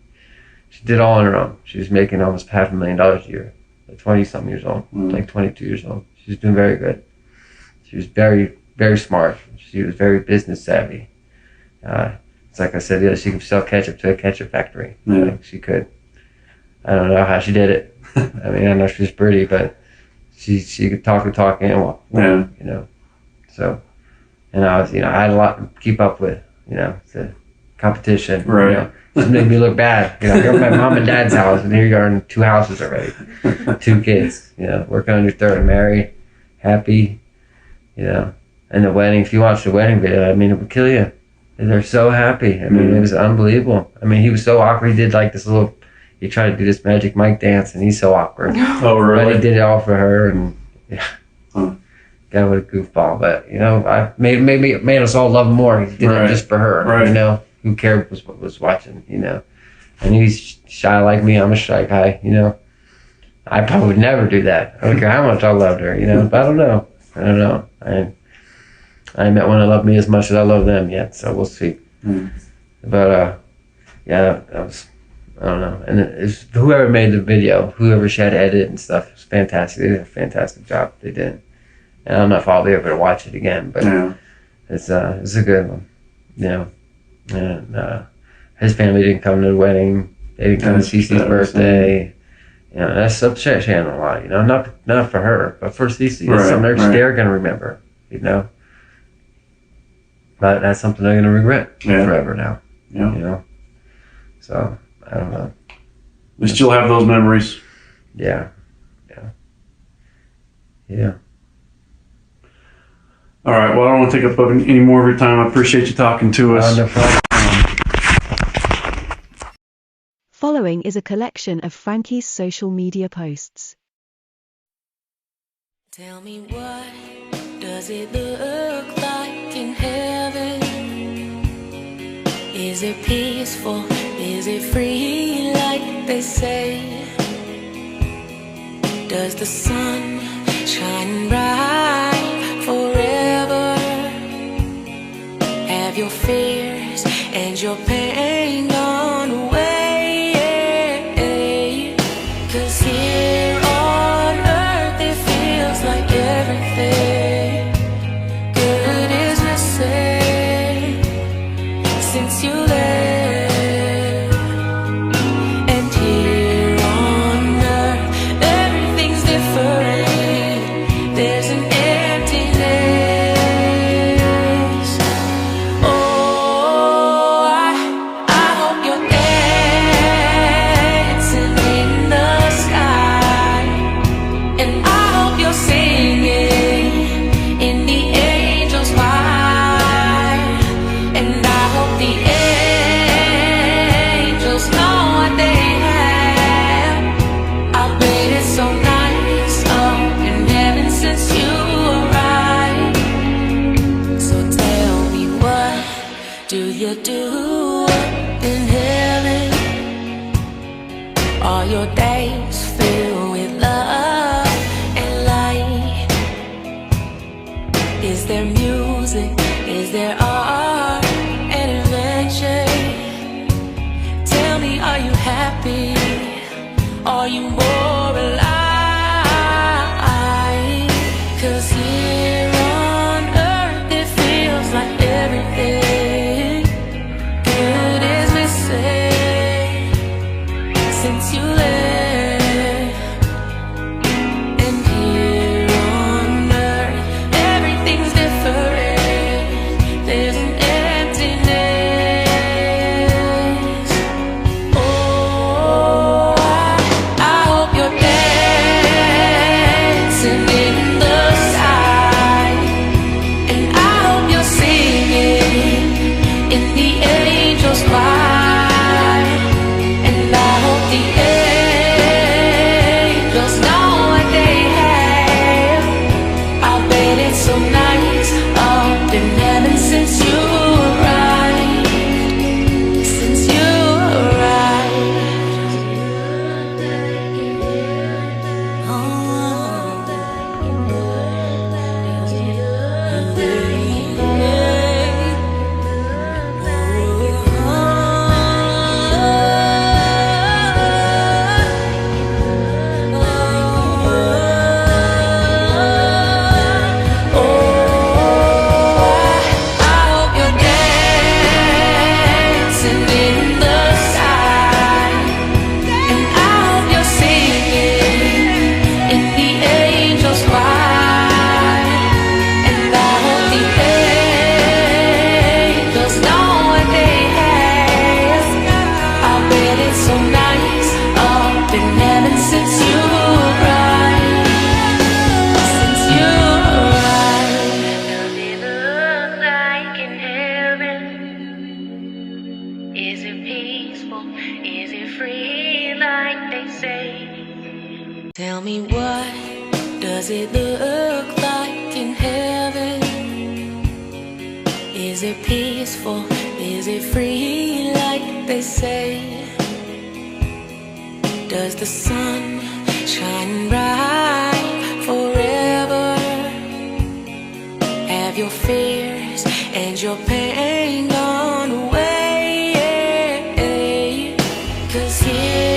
she did all on her own. She was making almost $500,000 a year at 20-something years old, like 22 years old. She was doing very good. She was very, very smart. She was very business savvy. It's like I said, she could sell ketchup to a ketchup factory. Like she could. I don't know how she did it. I mean, I know she was pretty, but she could talk and walk. You know. So, and I was, you know, I had a lot to keep up with. You know, the competition. You know, just made me look bad. You know, you're at my mom and dad's house, and here you are in 2 houses already, 2 kids. You know, working on your 3rd, married, happy. You know, and the wedding. If you watch the wedding video, I mean, it would kill you. And they're so happy. I mean, it was unbelievable. I mean, he was so awkward. He did like this little. He tried to do this Magic Mike dance, and he's so awkward. Oh, really? But he did it all for her, and guy with a goofball. But you know, I made us all love him more. He did it just for her. You know. Who cared was watching, you know? And he's shy like me. I'm a shy guy, you know? I probably would never do that. I don't care how much I loved her, you know? But I don't know. I met one that loved me as much as I love them yet, so we'll see. But, yeah, that was, I don't know. And it's whoever made the video, whoever she had to edit and stuff, it was fantastic. They did a fantastic job. They did. And I don't know if I'll be able to watch it again, but it's a good one, you know? And his family didn't come to the wedding. They didn't come to Cece's birthday. You know, that's upsetting a lot. You know, not for her, but for Cece. That's something they're gonna remember. You know, but that's something they're gonna regret forever now. You know, so I don't know. We still have those memories. Yeah. All right. Well, I don't want to take up any more of your time. I appreciate you talking to us. No problem. Following is a collection of Frankie's social media posts. Tell me, what does it look like in heaven? Is it peaceful? Is it free like they say? Does the sun shine bright forever? Have your fears and your pain gone away? 'Cause here on earth it feels like everything good is missing since you left. And here on earth everything's different. There's an emptiness. Oh, I hope you're dancing in the sky, and I hope you're singing in the angels' choir, and I hope the angels know what they have. I bet it's so nice up in heaven since you arrived. So tell me, what do you do up in heaven? Are your days filled with love and light? Is there music? Is there art and adventure? Tell me, are you happy? Are you more alive? 'Cause here on earth it feels like everything good is missing since you left. And here on earth everything's different. There's an emptiness. Oh, I hope you're dancing in the sky, and I hope you're singing in the angels' choir, and I hope the angels know what they have. I bet it's so nice up in heaven since you arrived. Since you arrived. I hope you're dancing in the sky, and I hope you're singing in the angels' choir, and I hope the angels know what they have. I bet it's so nice up in heaven since you arrived. Since you arrived. Does it look like in heaven? Is it peaceful? Is it free like they say? Tell me, what does it look like in heaven? Is it peaceful? Is it free like they say? Does the sun shine bright forever? Have your fears and your pain gone away? 'Cause here